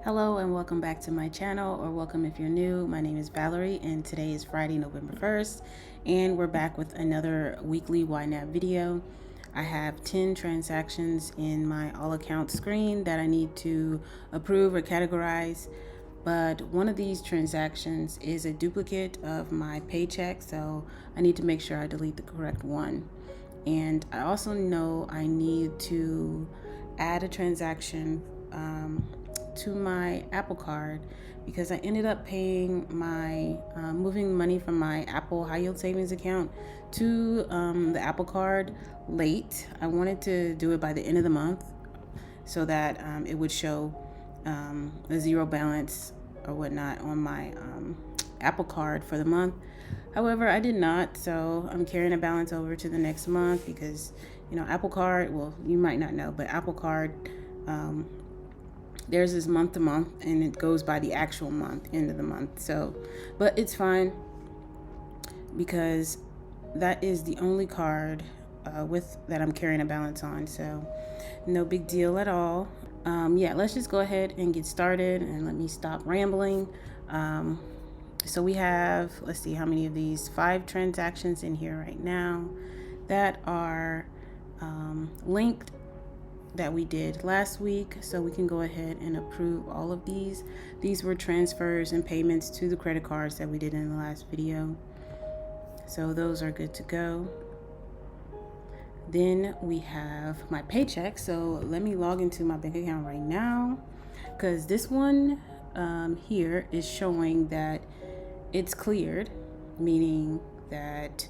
Hello and welcome back to my channel, or welcome if you're new. My name is Valerie and today is Friday, November 1st, and we're back with another weekly YNAB video. I have 10 transactions in my all accounts screen that I need to approve or categorize, but one of these transactions is a duplicate of my paycheck, so I need to make sure I delete the correct one. And I also know I need to add a transaction to my Apple Card because I ended up paying my moving money from my Apple high yield savings account to the Apple Card late. I wanted to do it by the end of the month so that it would show a zero balance or whatnot on my Apple Card for the month. However, I did not, so I'm carrying a balance over to the next month because, Apple Card, well, you might not know, but Apple Card, theirs is month to month and it goes by the actual month, end of the month. So, but it's fine because that is the only card that I'm carrying a balance on. So no big deal at all. Let's just go ahead and get started and let me stop rambling. So we have, let's see how many of these, 5 transactions in here right now that are linked that we did last week. So we can go ahead and approve all of these. These were transfers and payments to the credit cards that we did in the last video. So those are good to go. Then we have my paycheck. So let me log into my bank account right now because this one here is showing that it's cleared, meaning that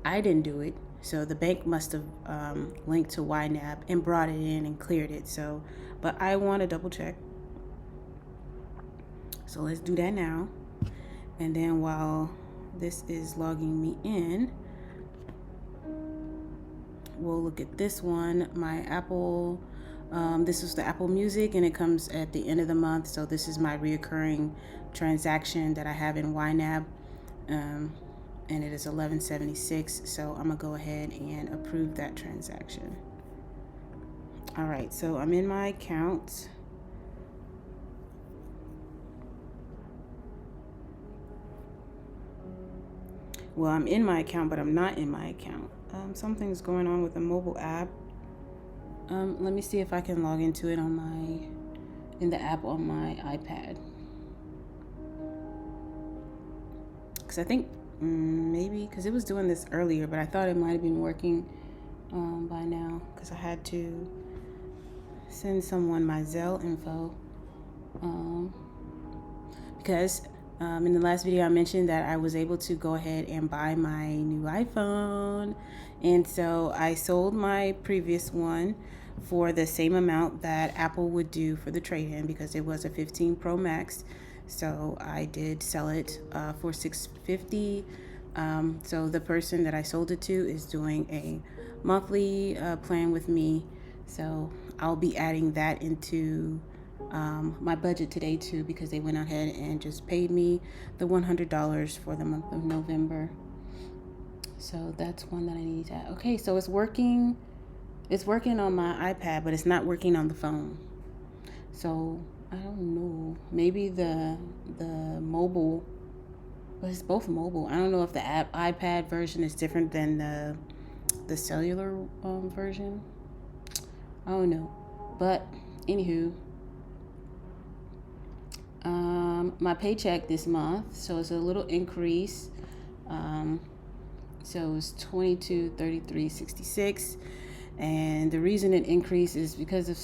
I didn't do it. So the bank must have linked to YNAB and brought it in and cleared it. So, but I want to double check. So let's do that now. And then while this is logging me in, we'll look at this one, my Apple. This is the Apple Music and it comes at the end of the month. So this is my reoccurring transaction that I have in YNAB. And it is $11.76. So I'm gonna go ahead and approve that transaction. All right, so I'm in my account. Well, I'm in my account, but I'm not in my account. Something's going on with the mobile app. Let me see if I can log into it in the app on my iPad. Because I think maybe because it was doing this earlier, but I thought it might have been working by now because I had to send someone my Zelle info because in the last video I mentioned that I was able to go ahead and buy my new iPhone, and so I sold my previous one for the same amount that Apple would do for the trade-in because it was a 15 Pro Max. So I did sell it for $650. So the person that I sold it to is doing a monthly plan with me. So I'll be adding that into my budget today too because they went ahead and just paid me the $100 for the month of November. So that's one that I need to add. Okay, so it's working. It's working on my iPad, but it's not working on the phone. So I don't know. Maybe the mobile, but it's both mobile. I don't know if the iPad version is different than the cellular version. I don't know. But anywho, my paycheck this month, so it's a little increase. So it's $22.33.66. And the reason it increased is because of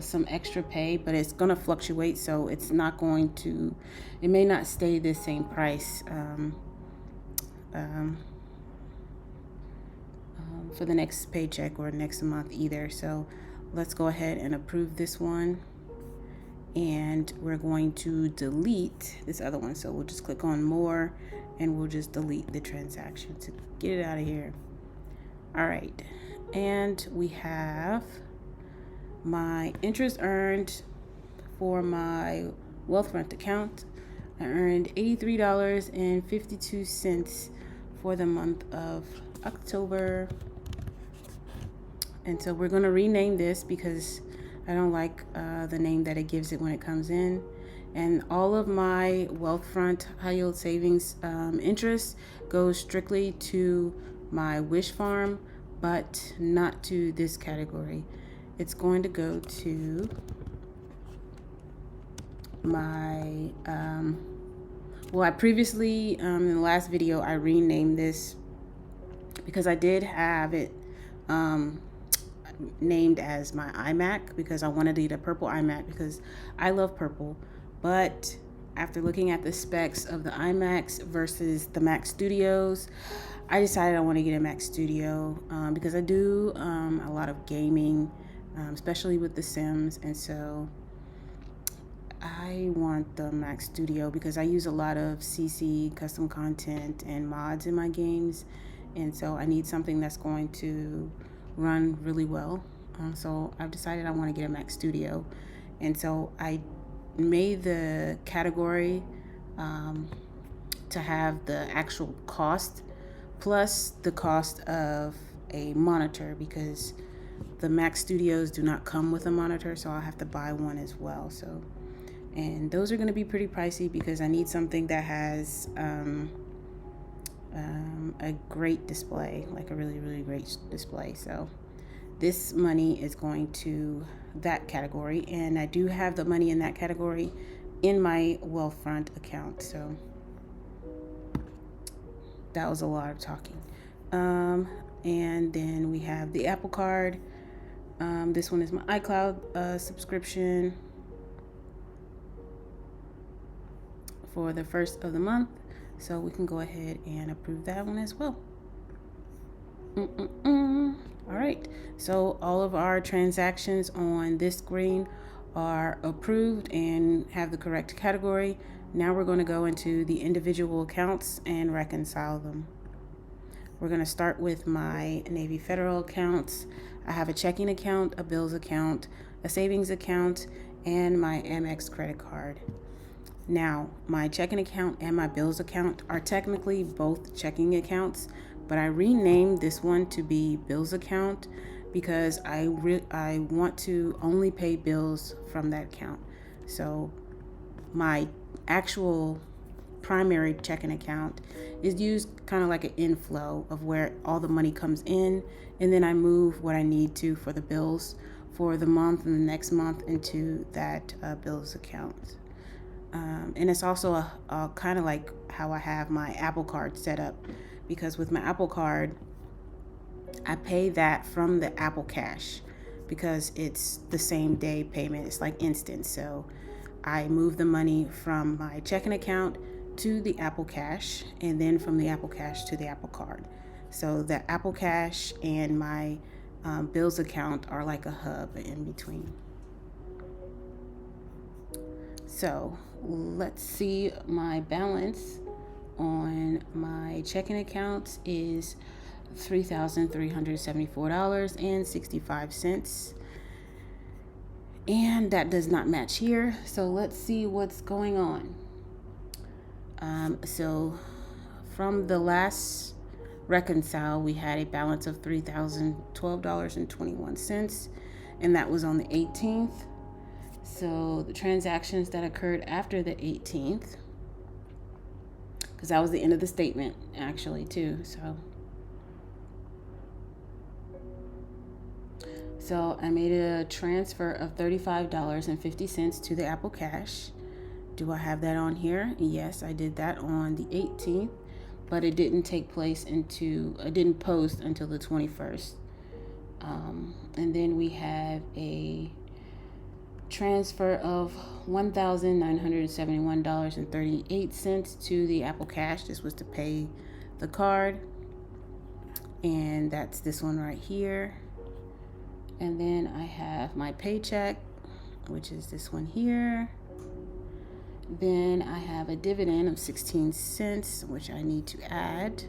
some extra pay, but it's going to fluctuate. So it's not going to, it may not stay the same price for the next paycheck or next month either. So let's go ahead and approve this one. And we're going to delete this other one. So we'll just click on more and we'll just delete the transaction to get it out of here. All right. And we have my interest earned for my Wealthfront account. I earned $83.52 for the month of October. And so we're going to rename this because I don't like the name that it gives it when it comes in. And all of my Wealthfront high yield savings interest goes strictly to my wish farm, but not to this category. It's going to go to my well, I previously in the last video I renamed this because I did have it named as my iMac because I wanted to get a purple iMac because I love purple. But after looking at the specs of the iMacs versus the Mac Studios, I decided I want to get a Mac Studio because I do a lot of gaming, especially with The Sims, and so I want the Mac Studio because I use a lot of CC, custom content, and mods in my games, and so I need something that's going to run really well. So I've decided I want to get a Mac Studio, and so I made the category to have the actual cost plus the cost of a monitor because the Mac Studios do not come with a monitor, so I'll have to buy one as well. So, and those are going to be pretty pricey because I need something that has a great display, like a really, really great display. So this money is going to that category, and I do have the money in that category in my Wealthfront account. So that was a lot of talking. And then we have the Apple Card. This one is my iCloud subscription for the first of the month. So we can go ahead and approve that one as well. All right, so all of our transactions on this screen are approved and have the correct category. Now we're going to go into the individual accounts and reconcile them. We're going to start with my Navy Federal accounts. I have a checking account, a bills account, a savings account, and my Amex credit card. Now, my checking account and my bills account are technically both checking accounts, but I renamed this one to be bills account because I want to only pay bills from that account. So my actual primary checking account is used kind of like an inflow of where all the money comes in, and then I move what I need to for the bills for the month and the next month into that bills account. And it's also a kind of like how I have my Apple Card set up, because with my Apple Card, I pay that from the Apple Cash because it's the same day payment. It's like instant. So I move the money from my checking account to the Apple Cash, and then from the Apple Cash to the Apple Card. So the Apple Cash and my bills account are like a hub in between. So let's see, my balance on my checking account is $3,374.65. And that does not match here. So let's see what's going on. So from the last reconcile, we had a balance of $3,012.21, and that was on the 18th. So the transactions that occurred after the 18th, because that was the end of the statement actually too. So I made a transfer of $35.50 to the Apple Cash. Do I have that on here? Yes, I did that on the 18th, but it didn't take place it didn't post until the 21st. And then we have a transfer of $1,971.38 to the Apple Cash. This was to pay the card, and that's this one right here. And then I have my paycheck, which is this one here. Then I have a dividend of 16 cents, which I need to add.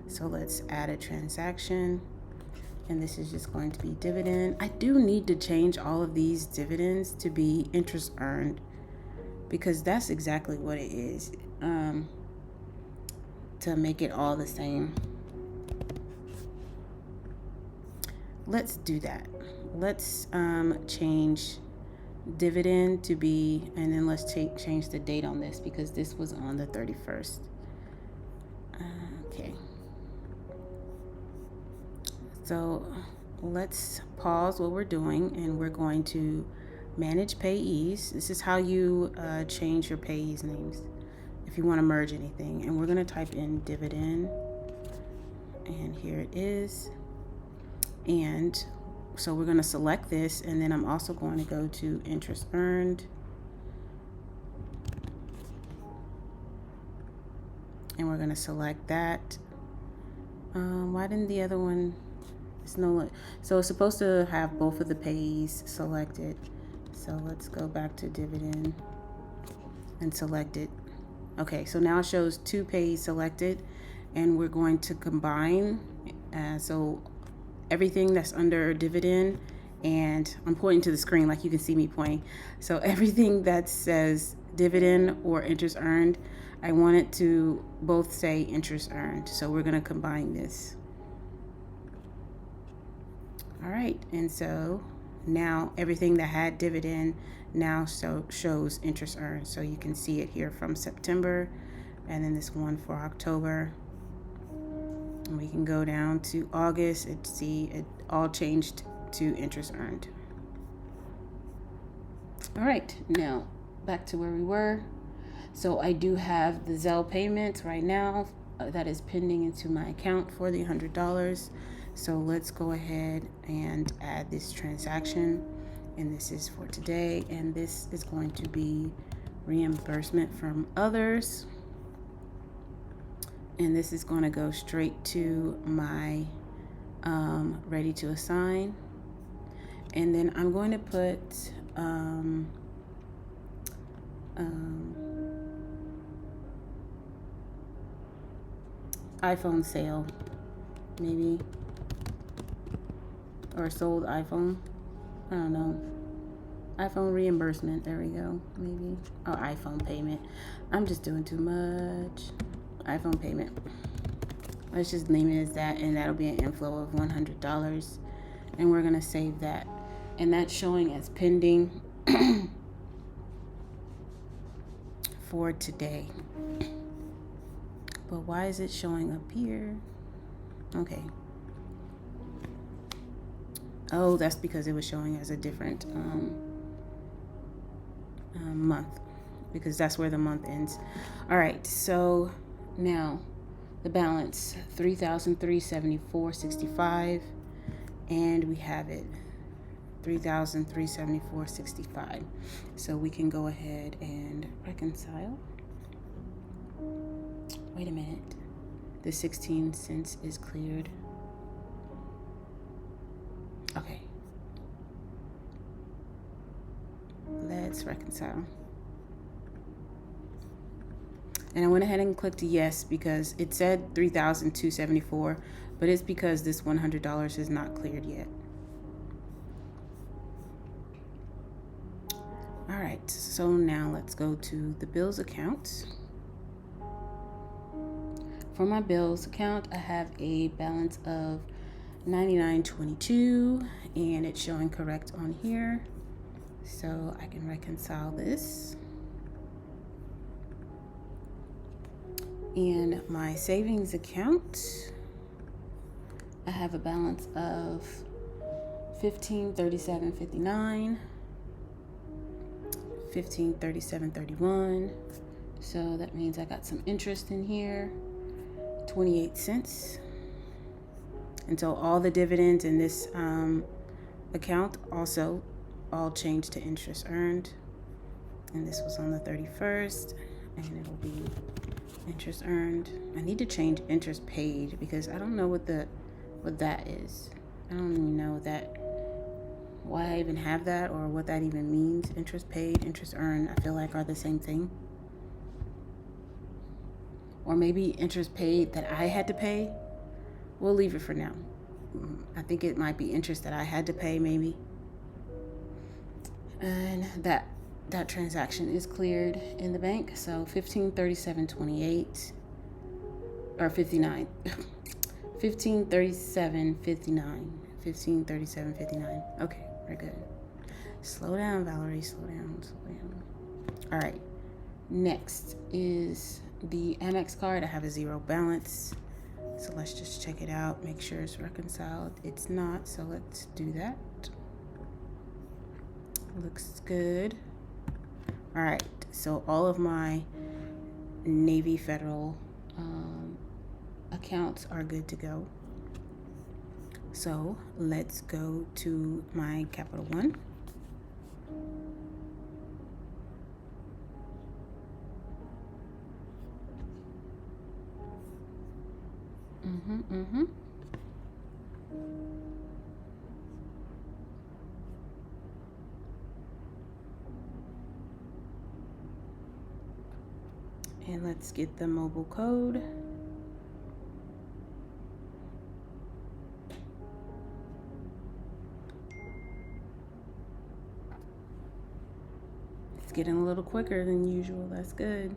So let's add a transaction. And this is just going to be dividend. I do need to change all of these dividends to be interest earned, because that's exactly what it is, to make it all the same. Let's do that. Let's change dividend to be, and then let's change the date on this because this was on the 31st. Okay. So let's pause what we're doing and we're going to manage payees. This is how you change your payees names if you want to merge anything. And we're going to type in dividend. And here it is. And so we're going to select this, and then I'm also going to go to interest earned. And we're going to select that. Why didn't the other one? It's no. So it's supposed to have both of the payees selected. So let's go back to dividend and select it. Okay, so now it shows two payees selected, and we're going to combine. So everything that's under dividend, and I'm pointing to the screen like you can see me pointing. So everything that says dividend or interest earned, I want it to both say interest earned. So we're going to combine this. All right, and so now everything that had dividend now shows interest earned. So you can see it here from September, and then this one for October. And we can go down to August and see it all changed to interest earned. All right, now back to where we were. So I do have the Zelle payment right now that is pending into my account for the $100. So let's go ahead and add this transaction. And this is for today. And this is going to be reimbursement from others. And this is going to go straight to my ready to assign. And then I'm going to put iPhone sale, maybe, or sold iPhone. I don't know. iPhone reimbursement. There we go. Maybe. Or iPhone payment. I'm just doing too much. iPhone payment. Let's just name it as that, and that'll be an inflow of $100. And we're going to save that. And that's showing as pending for today. But why is it showing up here? Okay. Oh, that's because it was showing as a different month, because that's where the month ends. All right, so now the balance, $3,374.65, and we have it $3,374.65. So we can go ahead and reconcile. Wait a minute, the 16 cents is cleared. Okay, let's reconcile. And I went ahead and clicked yes because it said $3,274, but it's because this $100 is not cleared yet. All right, so now let's go to the bills account. For my bills account, I have a balance of $99.22, and it's showing correct on here. So I can reconcile this. In my savings account, I have a balance of $1537.59, $1537.31. So that means I got some interest in here, 28 cents. And so all the dividends in this account also all changed to interest earned. And this was on the 31st, and it will be interest earned. I need to change interest paid because I don't know what that is. I don't even know why I even have that or what that even means. Interest paid, interest earned, I feel like are the same thing. Or maybe interest paid that I had to pay. We'll leave it for now. I think it might be interest that I had to pay, maybe. And that transaction is cleared in the bank. So $1537.28 or 59. $1537.59. $1537.59. Okay, we're good. Slow down, Valerie. Slow down. Slow down. All right. Next is the Amex card. I have a 0 balance. So let's just check it out. Make sure it's reconciled. It's not. So let's do that. Looks good. All right. So all of my Navy Federal accounts are good to go. So let's go to my Capital One. And let's get the mobile code. It's getting a little quicker than usual. That's good.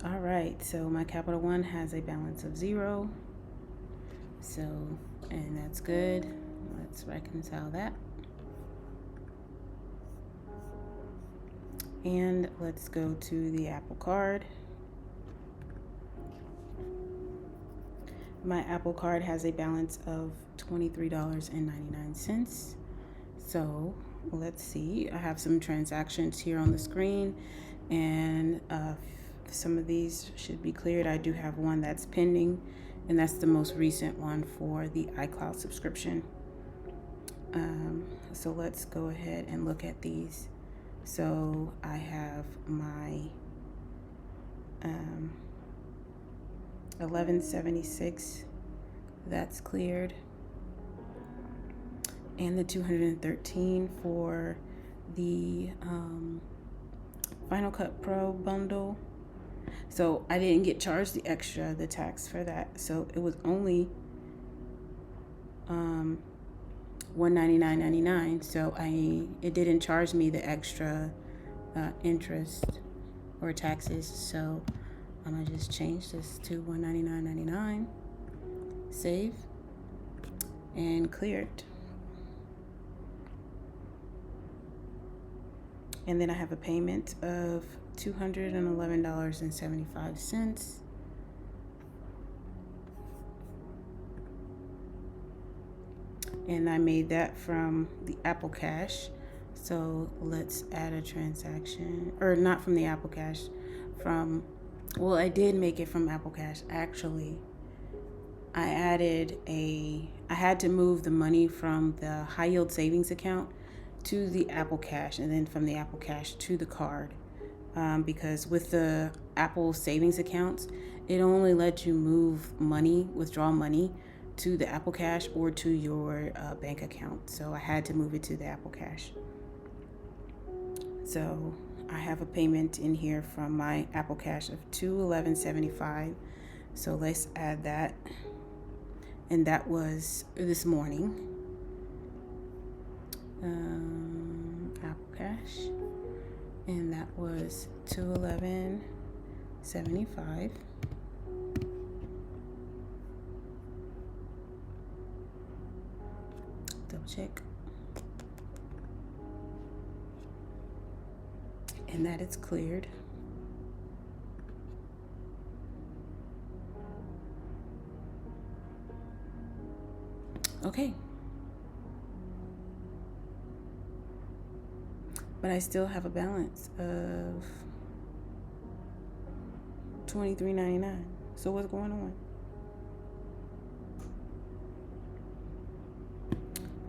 All right, so my Capital One has a balance of 0. So, and that's good. Let's reconcile that. And let's go to the Apple Card. My Apple Card has a balance of $23.99. So let's see. I have some transactions here on the screen, and some of these should be cleared. I do have one that's pending, and that's the most recent one for the iCloud subscription. So let's go ahead and look at these. So I have my 1176, that's cleared, and the 213 for the Final Cut Pro bundle. So I didn't get charged the tax for that. So it was only $199.99. So it didn't charge me the extra interest or taxes. So I'm gonna just change this to $199.99. Save and clear it. And then I have a payment of $211.75. And I made that from the Apple Cash. So let's add a transaction, or not from the Apple Cash, well, I did make it from Apple Cash. Actually, I had to move the money from the high yield savings account to the Apple Cash, and then from the Apple Cash to the card. Because with the Apple savings accounts, it only lets you withdraw money to the Apple Cash or to your bank account. So I had to move it to the Apple Cash. So I have a payment in here from my Apple Cash of $211.75. So let's add that. And that was this morning. Apple Cash. And that was $211.75. Double check. And that it's cleared. Okay. But I still have a balance of $23.99. So what's going on?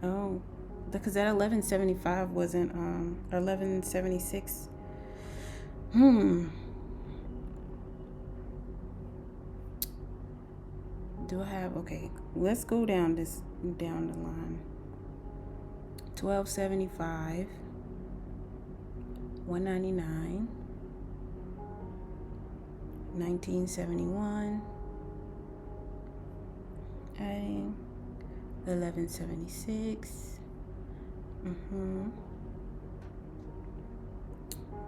Oh, because that $11.75 wasn't or $11.76. Do I have, okay, let's go down the line. $12.75, $199, $19.71, adding $11.76,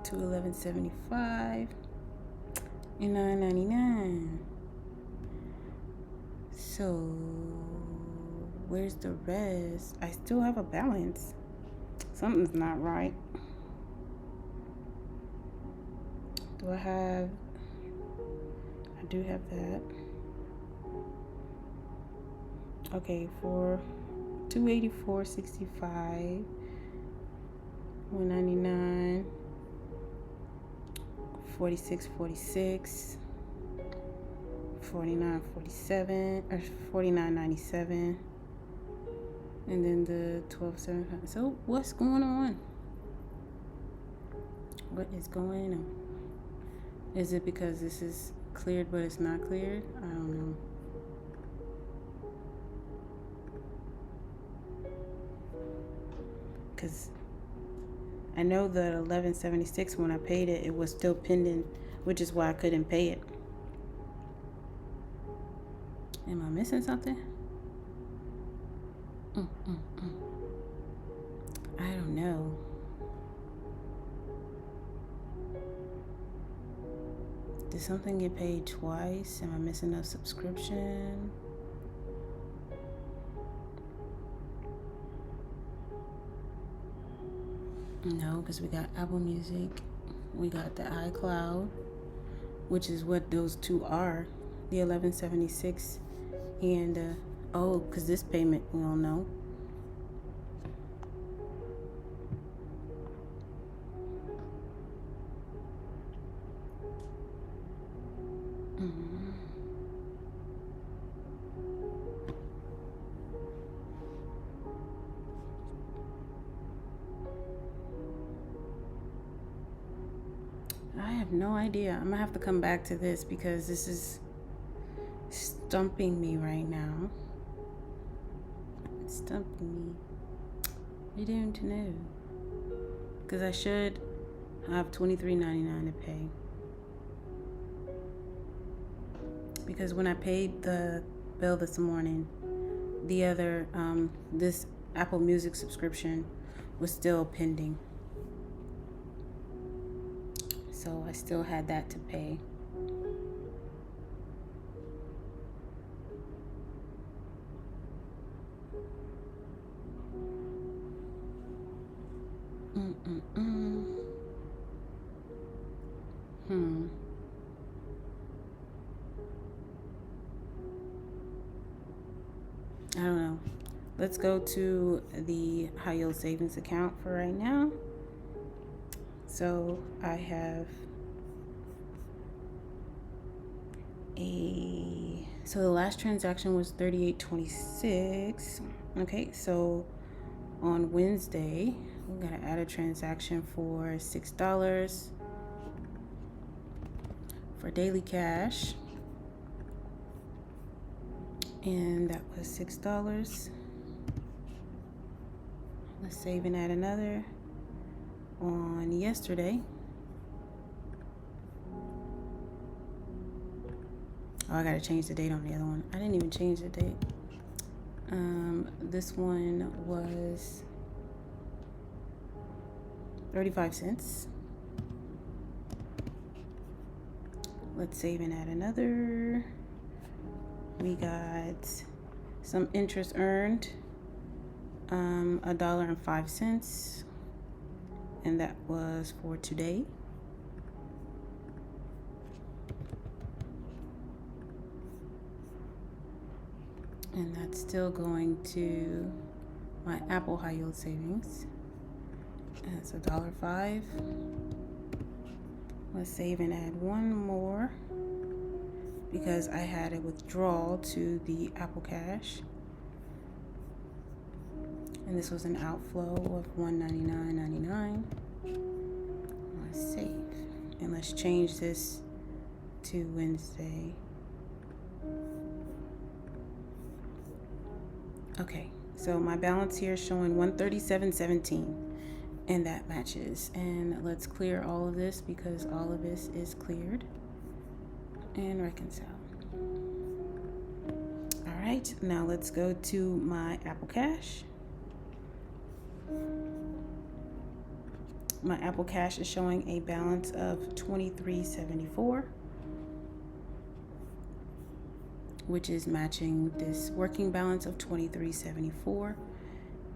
to $11.75 and $9.99. So where's the rest? I still have a balance. Something's not right. I do have that. Okay, for $284.65, $199, $46.46, $49.47, or $49.97, and then the $12.75. So what's going on? What is going on? Is it because this is cleared but it's not cleared? I don't know. Because I know the $11.76, when I paid it, it was still pending, which is why I couldn't pay it. Am I missing something? I don't know. Did something get paid twice? Am I missing a subscription? No, because we got Apple Music, we got the iCloud, which is what those two are, the $11.76, and because this payment we all know. I have no idea. I'm gonna have to come back to this because this is stumping me right now. It's stumping me. I don't know. Because I should have $23.99 to pay. Because when I paid the bill this morning, the other, this Apple Music subscription was still pending. So I still had that to pay. I don't know. Let's go to the high yield savings account for right now. So I have so the last transaction was $38.26. Okay, so on Wednesday, we're gonna add a transaction for $6 for daily cash. And that was $6. Let's save and add another. On yesterday, I gotta change the date on the other one. I didn't even change the date. This one was 35 cents. Let's save and add another. We got some interest earned, $1.05, and that was for today. And that's still going to my Apple high yield savings. And it's $1.05. Let's save and add one more because I had a withdrawal to the Apple Cash. And this was an outflow of $199.99. Let's save. And let's change this to Wednesday. Okay, so my balance here is showing $137.17, and that matches. And let's clear all of this because all of this is cleared, and reconcile. All right, now let's go to my Apple Cash. My Apple Cash is showing a balance of $23.74. which is matching this working balance of $23.74.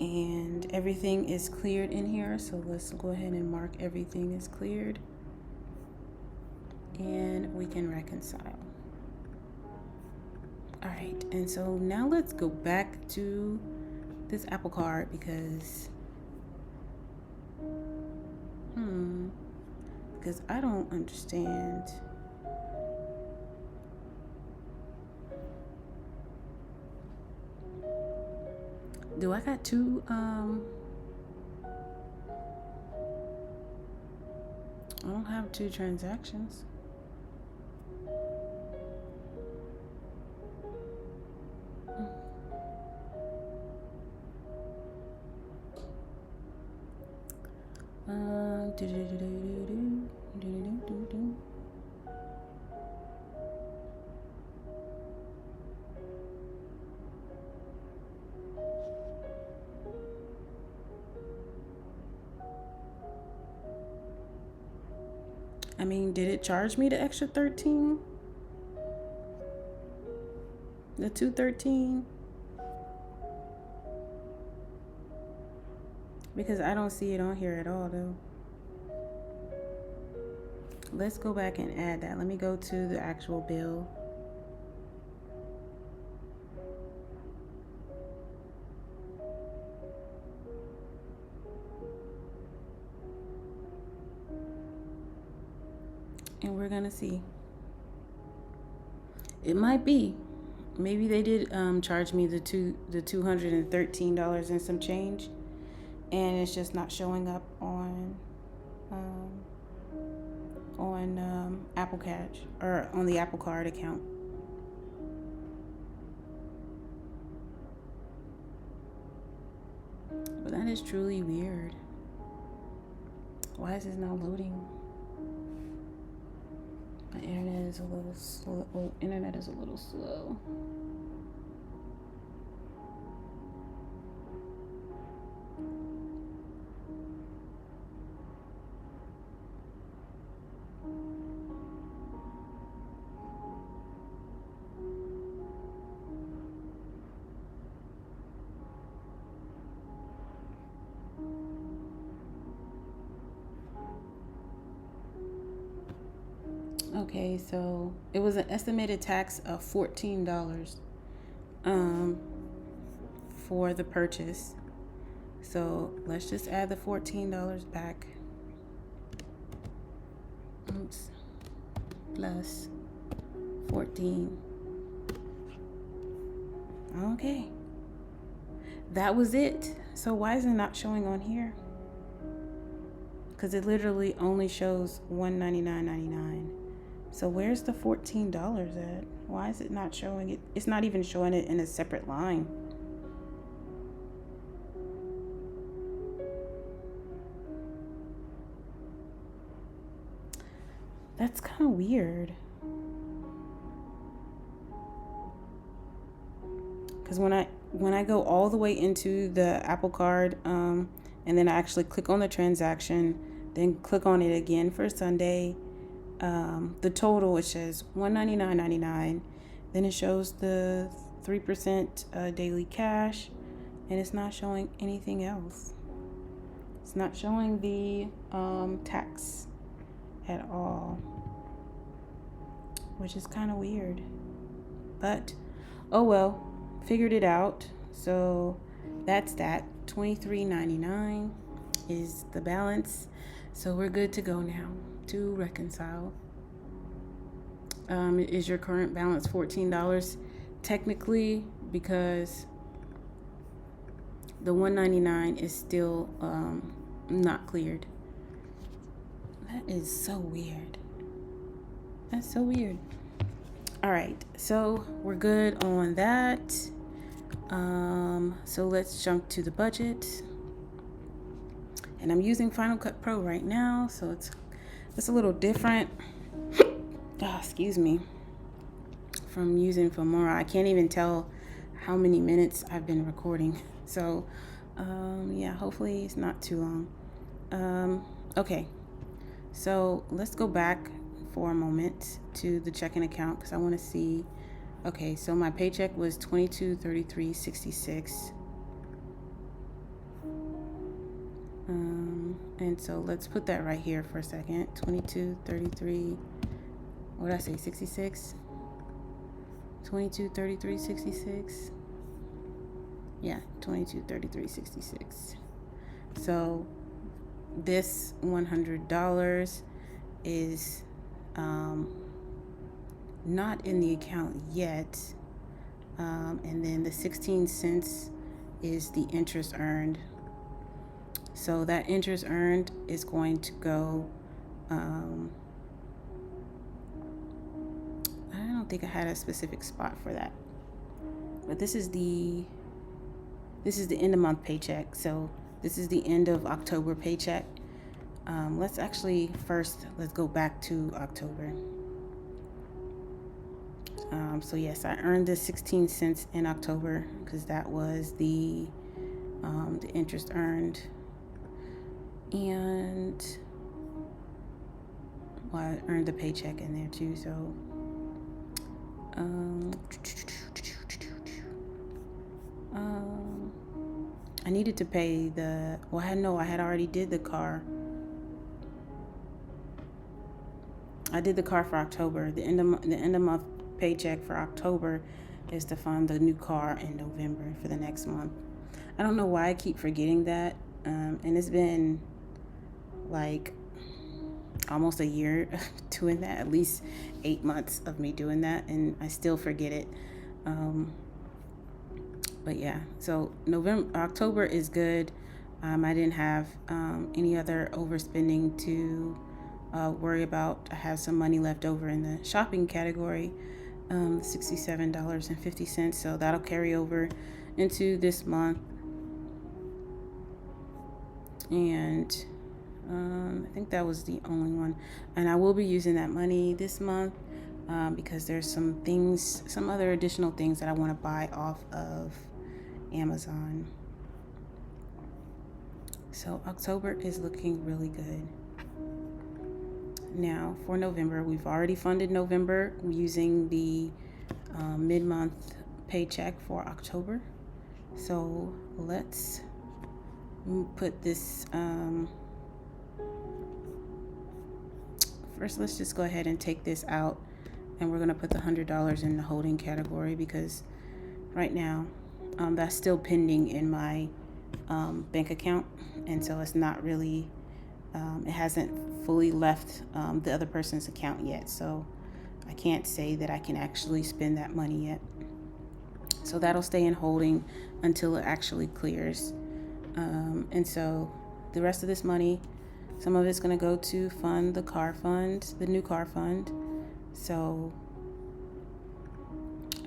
and everything is cleared in here. So let's go ahead and mark everything is cleared, and we can reconcile. All right, and so now let's go back to this Apple Card because I don't understand. Do I got two I don't have two transactions. I mean, did it charge me the extra 13? The 213? Because I don't see it on here at all though. Let's go back and add that. Let me go to the actual bill. And we're gonna see. It might be. Maybe they did charge me the $213 and some change, and it's just not showing up on Apple Cash or on the Apple Card account. But that is truly weird. Why is this not loading? My internet is a little slow. Oh, internet is a little slow. Okay, so it was an estimated tax of $14 for the purchase. So let's just add the $14 back. Oops. Plus 14. Okay. That was it. So why is it not showing on here? Because it literally only shows $199.99. So where's the $14 at? Why is it not showing it? It's not even showing it in a separate line. That's kind of weird. Because when I go all the way into the Apple Card, and then I actually click on the transaction, then click on it again for Sunday, the total, it says $199.99. Then it shows the 3% daily cash, and it's not showing anything else. It's not showing the tax at all, which is kind of weird. But oh well, figured it out. So that's that. $23.99 is the balance. So we're good to go now to reconcile. Is your current balance $14? Technically, because the $199 is still not cleared. That is so weird. That's so weird. All right, so we're good on that. So let's jump to the budget. And I'm using Final Cut Pro right now, so it's a little different. Excuse me. From using Filmora. I can't even tell how many minutes I've been recording. So, yeah, hopefully it's not too long. Okay. So let's go back for a moment to the checking account because I want to see. Okay, so my paycheck was $22.33.66. And so let's put that right here for a second. 2233, what did I say, 66? 2233.66. Yeah, 2233.66. So this $100 is not in the account yet, and then the 16 cents is the interest earned. So that interest earned is going to go, I don't think I had a specific spot for that, but this is the end of month paycheck. So this is the end of October paycheck. Let's go back to October. So yes, I earned the 16 cents in October because that was the interest earned. And I earned the paycheck in there too. So I needed to pay I had already did the car. I did the car for October. The end of month paycheck for October is to fund the new car in November for the next month. I don't know why I keep forgetting that. And it's been like almost a year doing that, at least 8 months of me doing that, and I still forget it. But yeah, so October is good. I didn't have any other overspending to worry about. I have some money left over in the shopping category, $67.50. So that'll carry over into this month. And I think that was the only one. And I will be using that money this month because there's some other additional things that I want to buy off of Amazon. So October is looking really good. Now for November, we've already funded November using the mid-month paycheck for October. So let's put this first. Let's just go ahead and take this out, and we're going to put the $100 in the holding category because right now that's still pending in my bank account, and so it's not really it hasn't fully left the other person's account yet, so I can't say that I can actually spend that money yet. So that'll stay in holding until it actually clears. And so the rest of this money, some of it's going to go to fund the car fund, the new car fund. So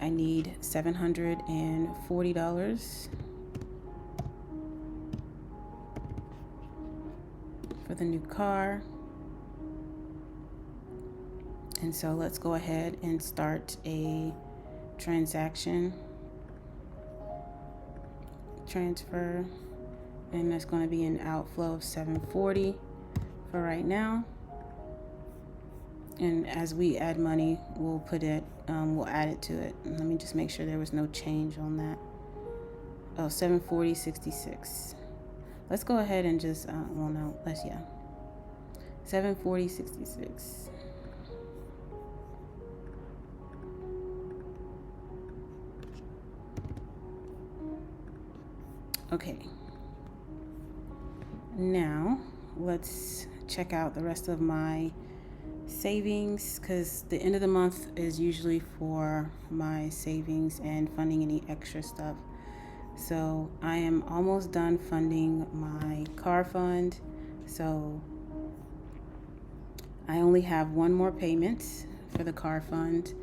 I need $740 for the new car. And so let's go ahead and start a transaction transfer. And that's going to be an outflow of $740 for right now. And as we add money, we'll add it to it. Let me just make sure there was no change on that. Oh, $740.66. Let's go ahead and just, $740.66. Okay. Now let's check out the rest of my savings, because the end of the month is usually for my savings and funding any extra stuff. So I am almost done funding my car fund. So I only have one more payment for the car fund,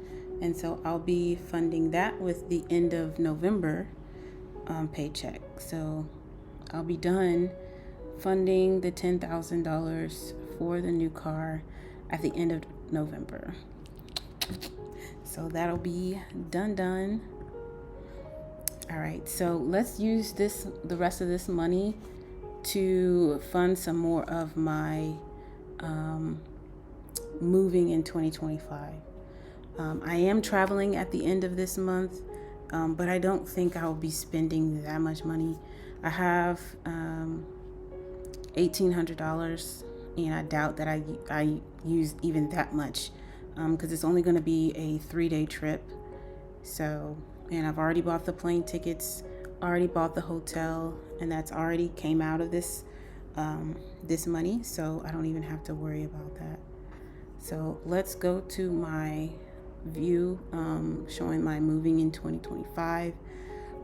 and so I'll be funding that with the end of November paycheck. So I'll be done funding the $10,000 for the new car at the end of November. So that'll be done. All right, so let's use the rest of this money to fund some more of my moving in 2025. I am traveling at the end of this month, but I don't think I'll be spending that much money. I have $1,800, and I doubt that I use even that much, because it's only going to be a 3-day trip. So, and I've already bought the plane tickets, already bought the hotel, and that's already came out of this this money, so I don't even have to worry about that. So let's go to my view showing my moving in 2025.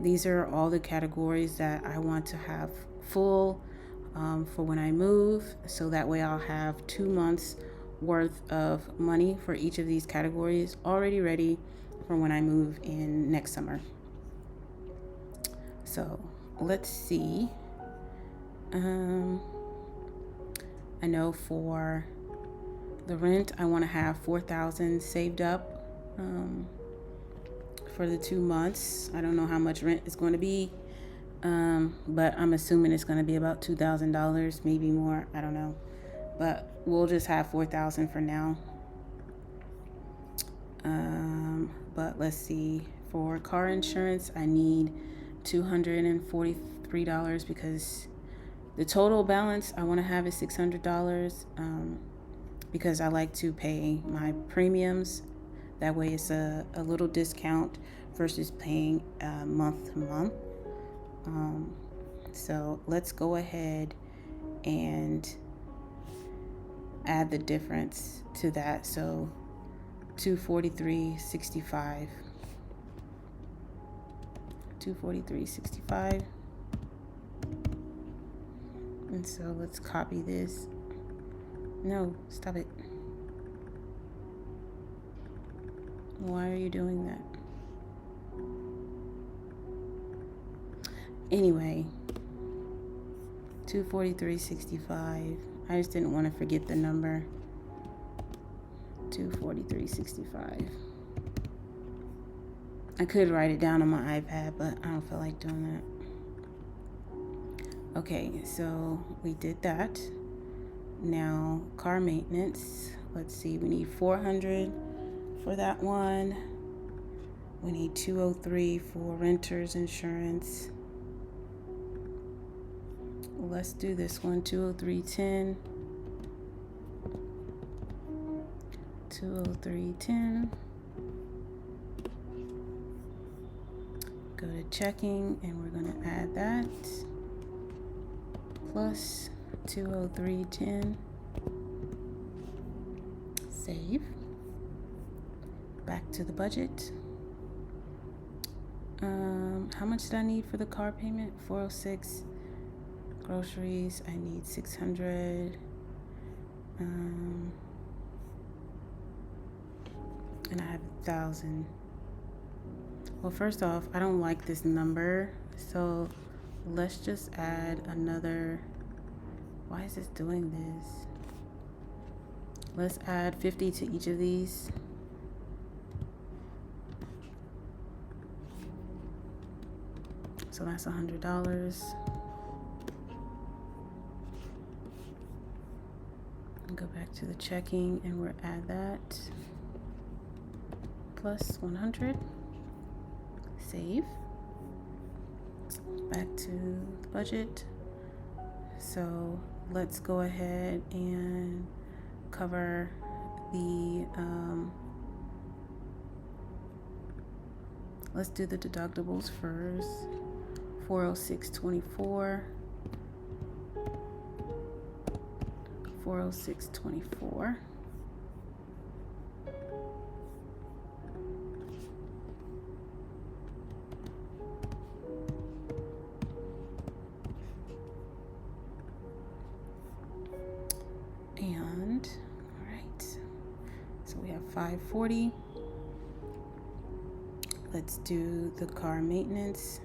These are all the categories that I want to have full for when I move, so that way I'll have 2 months worth of money for each of these categories already ready for when I move in next summer. So let's see. I know for the rent, I want to have $4,000 saved up for the 2 months. I don't know how much rent is going to be, but I'm assuming it's going to be about $2,000, maybe more. I don't know, but we'll just have $4,000 for now. But let's see. For car insurance, I need $243 because the total balance I want to have is $600, because I like to pay my premiums. That way it's a little discount versus paying month to month. So let's go ahead and add the difference to that. So $243.65. $243.65. And so let's copy this. No, stop it. Why are you doing that? Anyway, $243.65. I just didn't want to forget the number. $243.65. I could write it down on my iPad, but I don't feel like doing that. Okay, so we did that. Now, car maintenance. Let's see, we need $400 for that one. We need $203 for renter's insurance. Let's do this one, $203.10. $203.10. Go to checking, and we're going to add that plus $203.10. Save. Back to the budget. How much did I need for the car payment? $406. Groceries, I need $600. And I have $1,000. Well, first off, I don't like this number, so let's just add another. Why is this doing this? Let's add 50 to each of these. So that's $100. Go back to the checking, and we'll add that plus 100. Save. Back to the budget. So let's go ahead and cover the let's do the deductibles first. $406.24. $406.24. And all right, so we have $540. Let's do the car maintenance.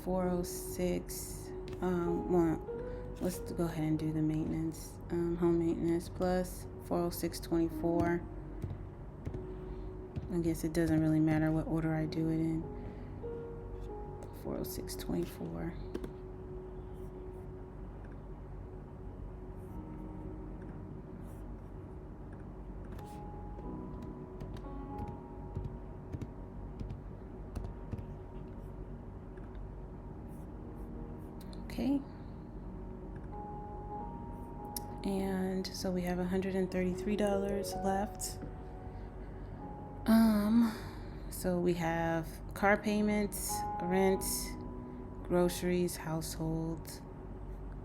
406. Well, let's go ahead and do the maintenance. Home maintenance plus 406.24. I guess it doesn't really matter what order I do it in. 406.24. Okay. And so we have $133 left. So we have car payments, rent, groceries, household,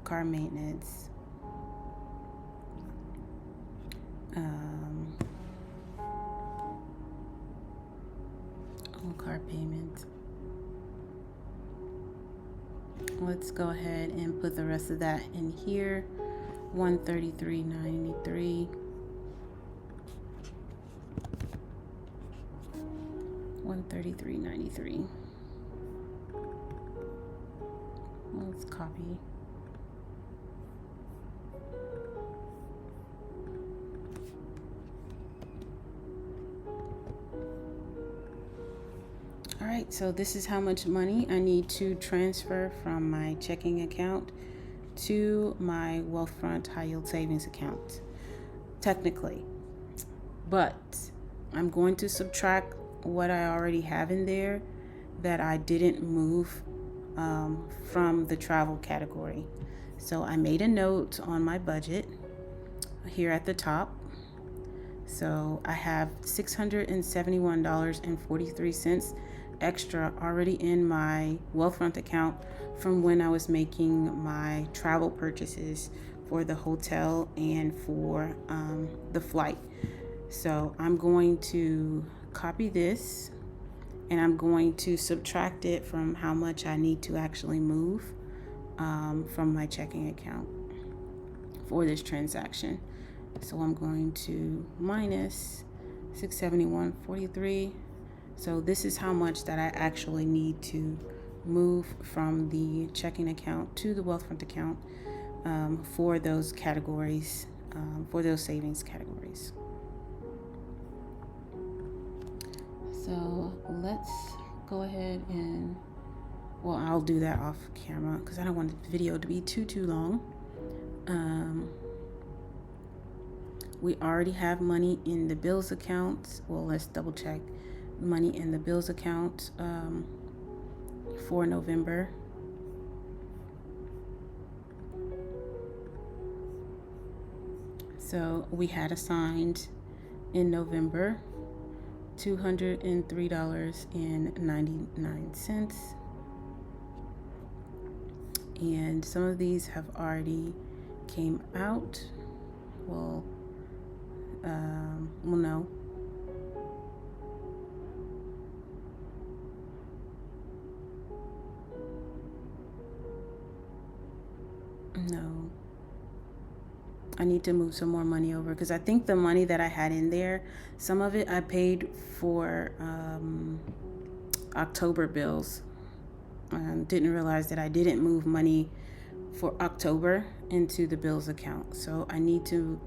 car maintenance, car payment. Let's go ahead and put the rest of that in here. $133.93. $133.93. Let's copy. All right, so this is how much money I need to transfer from my checking account to my Wealthfront High Yield Savings account, technically. But I'm going to subtract what I already have in there that I didn't move from the travel category. So I made a note on my budget here at the top. So I have $671.43 extra already in my Wealthfront account from when I was making my travel purchases for the hotel and for the flight. So I'm going to copy this and I'm going to subtract it from how much I need to actually move from my checking account for this transaction. So I'm going to minus 671.43. So this is how much that I actually need to move from the checking account to the Wealthfront account for those categories, for those savings categories. So let's go ahead and, well, I'll do that off camera because I don't want the video to be too long. We already have money in the bills account. Well, let's double check. Money in the bills account for November. So we had assigned in November $203.99. And some of these have already came out. Well, no. No. I need to move some more money over because I think the money that I had in there, some of it I paid for October bills. Didn't realize that I didn't move money for October into the bills account. So I need to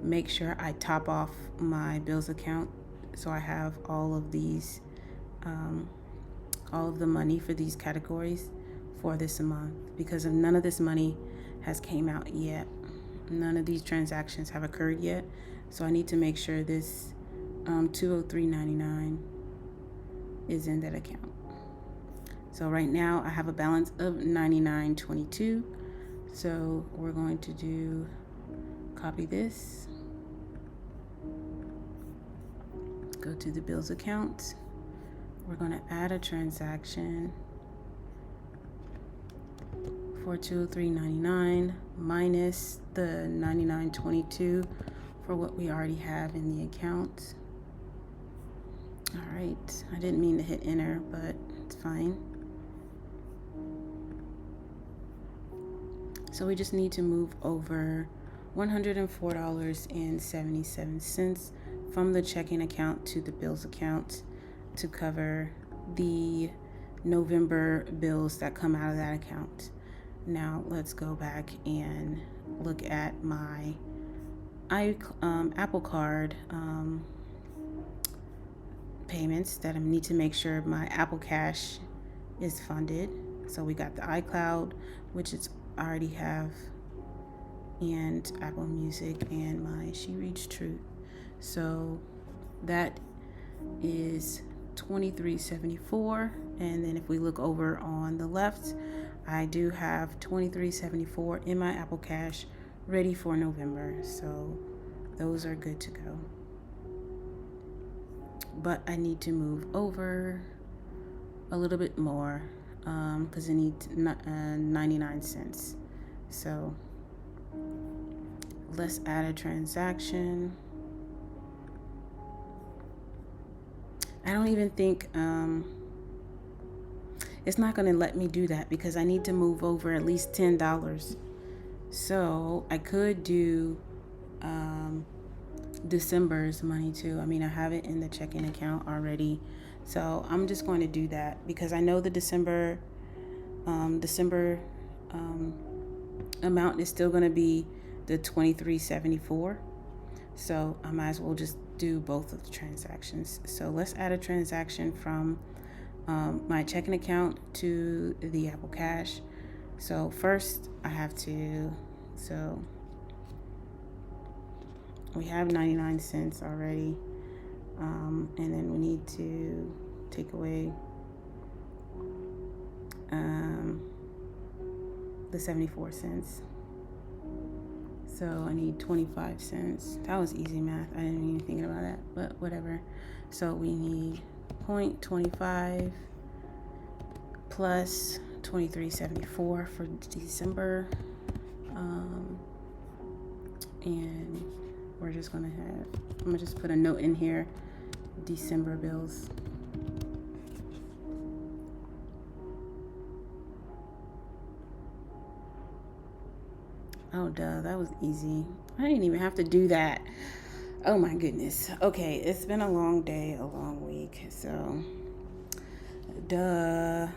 make sure I top off my bills account so I have all of these, all of the money for these categories for this month, because of none of this money has came out yet. None of these transactions have occurred yet. So I need to make sure this $203.99 is in that account. So right now I have a balance of $99.22. So we're going to do, copy this, go to the bills account. We're going to add a transaction for $203.99 minus the $99.22 for what we already have in the account. All right, I didn't mean to hit enter, but it's fine. So we just need to move over $104.77 from the checking account to the bills account to cover the November bills that come out of that account. Now let's go back and look at my Apple Card payments that I need to make sure my Apple Cash is funded. So we got the iCloud, which is I already have, and Apple Music, and my She Reads Truth. So that is $23.74. And then if we look over on the left, I do have $23.74 in my Apple Cash ready for November, so those are good to go. But I need to move over a little bit more because I need 99 cents. So let's add a transaction. I don't even think it's not going to let me do that because I need to move over at least $10. So I could do December's money too. I mean, I have it in the checking account already. So I'm just going to do that because I know the December amount is still going to be the $23.74. So I might as well just do both of the transactions. So let's add a transaction from my checking account to the Apple Cash. So first I have to, so we have 99 cents already. And then we need to take away the 74 cents. So I need 25 cents. That was easy math. I didn't even think about that, but whatever. So we need 0.25 plus 23.74 for December. And we're just gonna have, I'm gonna just put a note in here, December bills. Oh, duh, that was easy. I didn't even have to do that. Oh my goodness. Okay, it's been a long day, a long week. So, duh.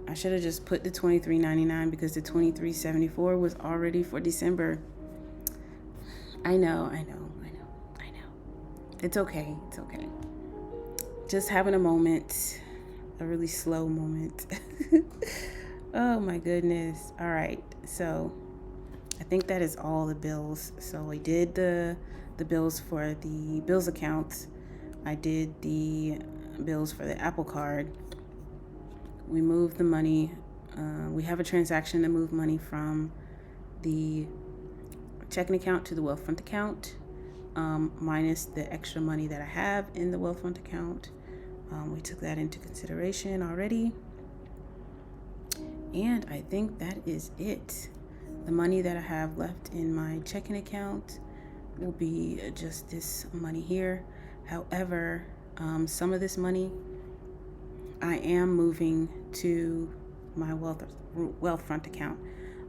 I should have just put the $23.99 because the $23.74 was already for December. I know. It's okay. It's okay. Just having a moment, a really slow moment. Oh my goodness. All right. So I think that is all the bills. So we did the bills for the bills account. I did the bills for the Apple Card. We moved the money. We have a transaction to move money from the checking account to the Wealthfront account, minus the extra money that I have in the Wealthfront account. We took that into consideration already. And I think that is it. The money that I have left in my checking account will be just this money here. However, some of this money I am moving to my Wealthfront account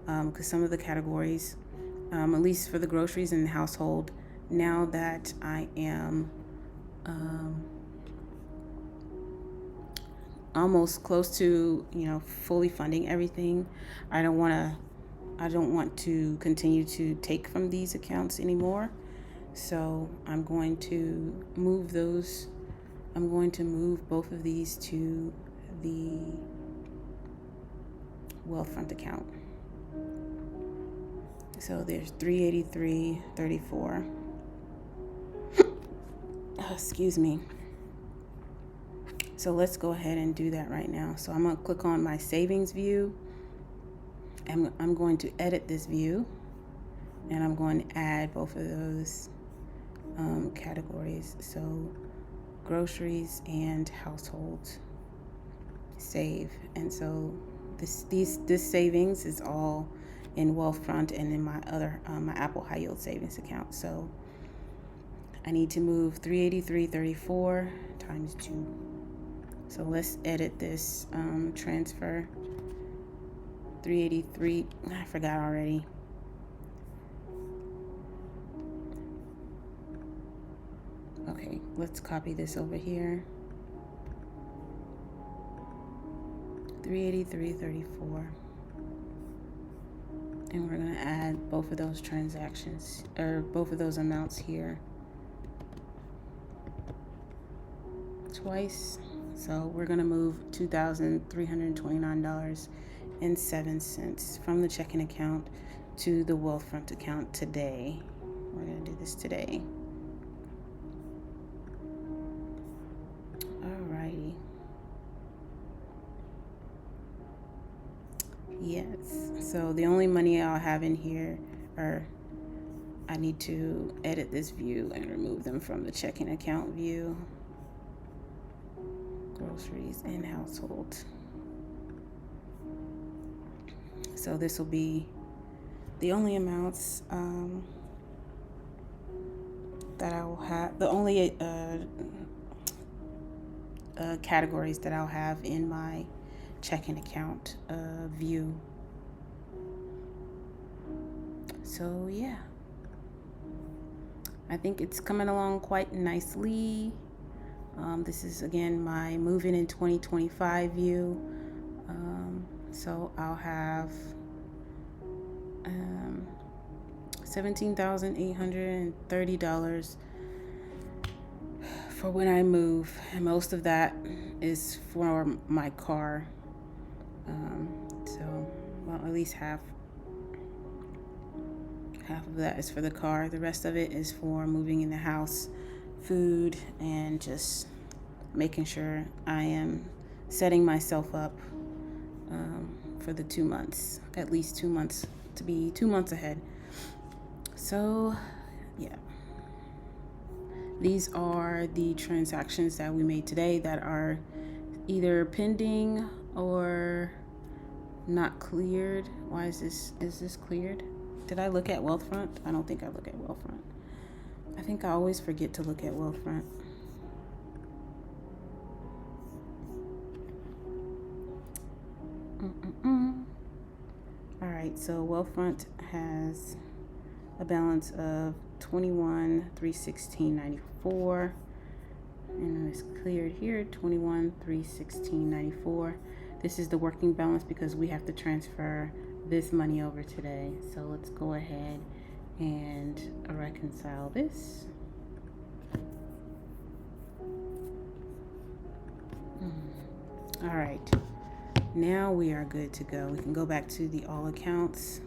because some of the categories, at least for the groceries and the household, now that I am almost close to, fully funding everything, I don't want to continue to take from these accounts anymore. So I'm going to move those. I'm going to move both of these to the Wealthfront account. So there's $383.34. Excuse me. So let's go ahead and do that right now. So I'm going to click on my savings view. I'm going to edit this view, and I'm going to add both of those categories. So groceries and household, save. And so this savings is all in Wealthfront and in my other my Apple High Yield Savings account. So I need to move $383.34 times 2. So let's edit this transfer. 383, I forgot already. Okay, let's copy this over here. 383.34. And we're gonna add both of those transactions, or both of those amounts here twice. So we're gonna move $2,329.07 from the checking account to the Wealthfront account today. We're gonna do this today. Alrighty. Yes, so the only money I'll have in here, or I need to edit this view and remove them from the checking account view. Groceries and household. So this will be the only amounts that I will have, the only categories that I'll have in my checking account view. So yeah, I think it's coming along quite nicely. This is again my moving in 2025 view. So I'll have $17,830 for when I move, and most of that is for my car. So, well, at least half of that is for the car. The rest of it is for moving in the house, food, and just making sure I am setting myself up for the 2 months, at least 2 months, to be 2 months ahead. So yeah, these are the transactions that we made today that are either pending or not cleared. Why is this cleared? Did I look at Wealthfront? I don't think I look at Wealthfront. I think I always forget to look at Wealthfront. All right, so Wealthfront has a balance of $21,316.94, and it's cleared here, $21,316.94. This is the working balance because we have to transfer this money over today. So let's go ahead and reconcile this. All right, now we are good to go. We can go back to the all accounts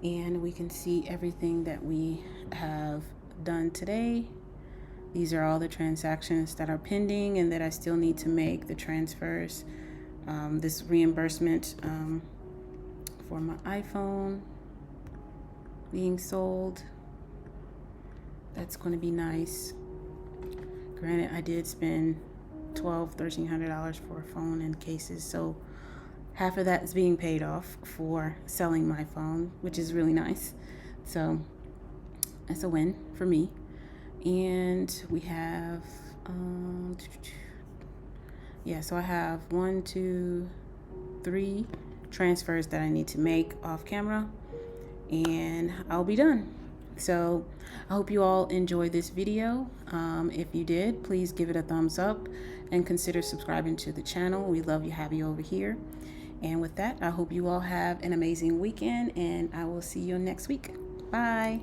and we can see everything that we have done today. These are all the transactions that are pending and that I still need to make the transfers. This reimbursement for my iPhone being sold, that's going to be nice. Granted, I did spend $1,300 for a phone and cases, so half of that is being paid off for selling my phone, which is really nice. So that's a win for me. And we have so I have 1, 2, 3 transfers that I need to make off camera, and I'll be done. So I hope you all enjoyed this video. If you did, please give it a thumbs up and consider subscribing to the channel. We love you, have you over here. And with that, I hope you all have an amazing weekend, and I will see you next week. Bye.